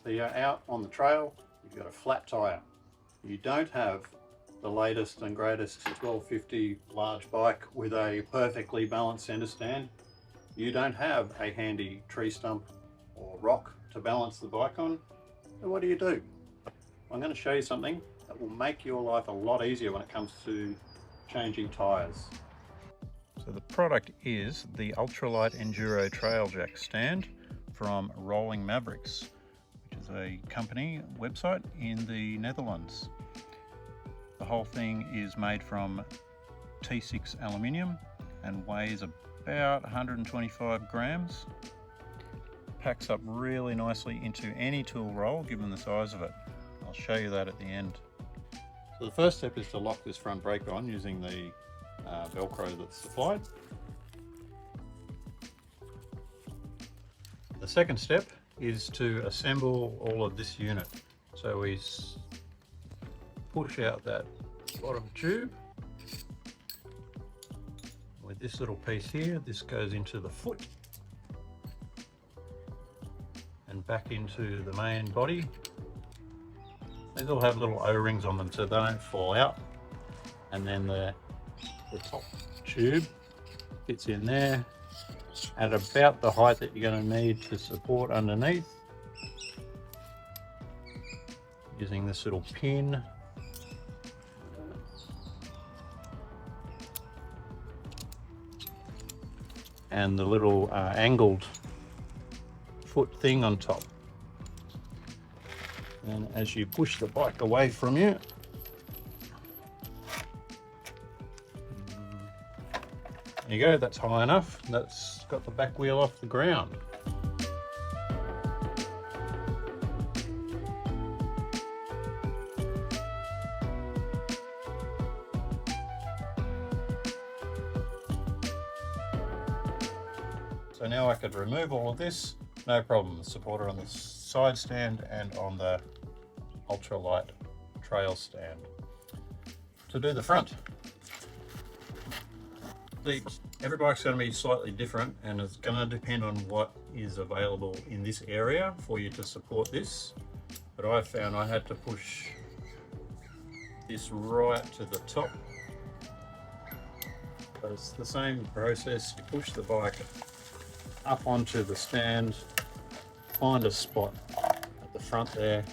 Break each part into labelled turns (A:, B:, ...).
A: So you're out on the trail, you've got a flat tyre. You don't have the latest and greatest 1250 large bike with a perfectly balanced centre stand. You don't have a handy tree stump or rock to balance the bike on. So what do? I'm going to show you something that will make your life a lot easier when it comes to changing tyres. So the product is the Ultralight Enduro Trail Jack stand from Rolling Mavericks, which is a company website in the Netherlands. The whole thing is made from T6 aluminium and weighs about 125 grams. Packs up really nicely into any tool roll given the size of it. I'll show you that at the end. So the first step is to lock this front brake on using the Velcro that's supplied. The second step is to assemble all of this unit. So we push out that bottom tube. With this little piece here, this goes into the foot and back into the main body. These all have little O-rings on them so they don't fall out. And then the top tube fits in there at about the height that you're going to need to support underneath, using this little pin. And the little angled foot thing on top. And as you push the bike away from you, there you go, that's high enough. That's got the back wheel off the ground. So now I could remove all of this, no problem. The supporter on the side stand and on the Ultralight trail stand. To do the front, every bike's going to be slightly different and it's going to depend on what is available in this area for you to support this. But I found I had to push this right to the top. But it's the same process. You push the bike up onto the stand, find a spot at the front there,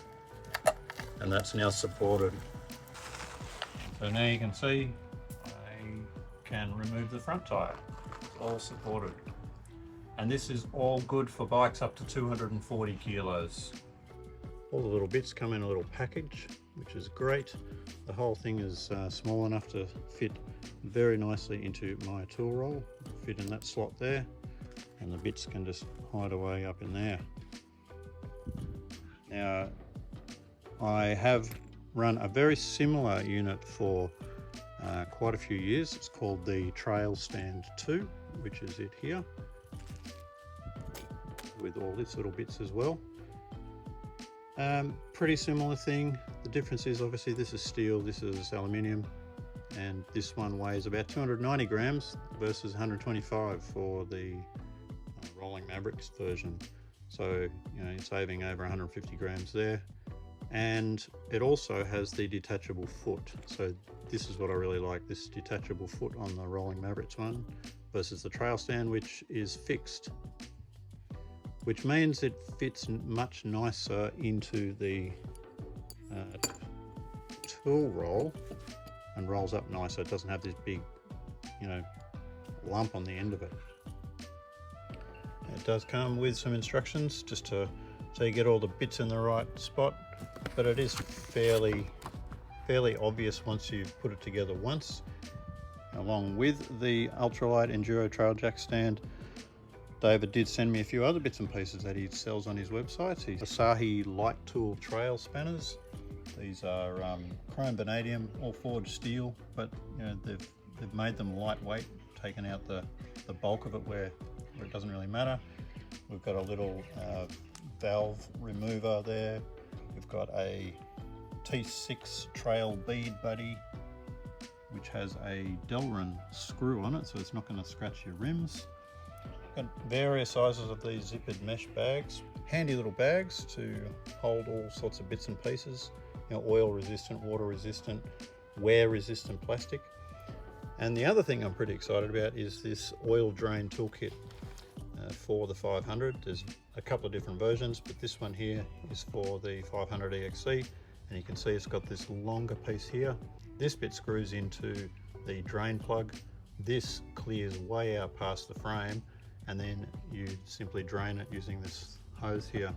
A: and that's now supported. So now you can see I can remove the front tyre. It's all supported. And this is all good for bikes up to 240 kilos. All the little bits come in a little package, which is great. The whole thing is small enough to fit very nicely into my tool roll, fit in that slot there, and the bits can just hide away up in there. Now, I have run a very similar unit for quite a few years. It's called the Trail Stand 2, which is it here, with all its little bits as well. Pretty similar thing. The difference is obviously this is steel, this is aluminium, and this one weighs about 290 grams versus 125 for the Rolling Mavericks version. So, you know, you're saving over 150 grams there. And it also has the detachable foot. So this is what I really like, this detachable foot on the Rolling Mavericks one versus the trail stand, which is fixed, which means it fits much nicer into the tool roll and rolls up nicer. It doesn't have this big, you know, lump on the end of it. It does come with some instructions just so you get all the bits in the right spot, but it is fairly obvious once you've put it together once. Along with the Ultralight Enduro Trail Jack stand, David did send me a few other bits and pieces that he sells on his website. He's Asahi Light Tool Trail Spanners. These are chrome vanadium, all forged steel, but you know, they've made them lightweight, taken out the bulk of it where it doesn't really matter. We've got a little valve remover there. We've got a T6 trail bead buddy, which has a Delrin screw on it, so it's not going to scratch your rims. Got various sizes of these zippered mesh bags. handy little bags to hold all sorts of bits and pieces, you know, oil resistant, water resistant, wear resistant plastic. And the other thing I'm pretty excited about is this oil drain toolkit for the 500. There's a couple of different versions, but this one here is for the 500 EXC, and you can see it's got this longer piece here. This bit screws into the drain plug. This clears way out past the frame, and then you simply drain it using this hose here.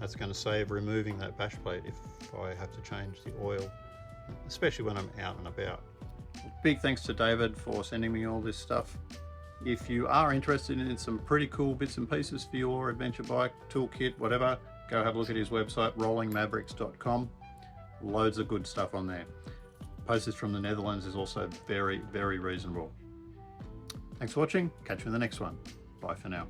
A: That's going to save removing that bash plate if I have to change the oil, especially when I'm out and about. Big thanks to David for sending me all this stuff. If you are interested in some pretty cool bits and pieces for your adventure bike, toolkit, whatever, go have a look at his website, rollingmavericks.com. Loads of good stuff on there. Postage from the Netherlands is also very, very reasonable. Thanks for watching. Catch you in the next one. Bye for now.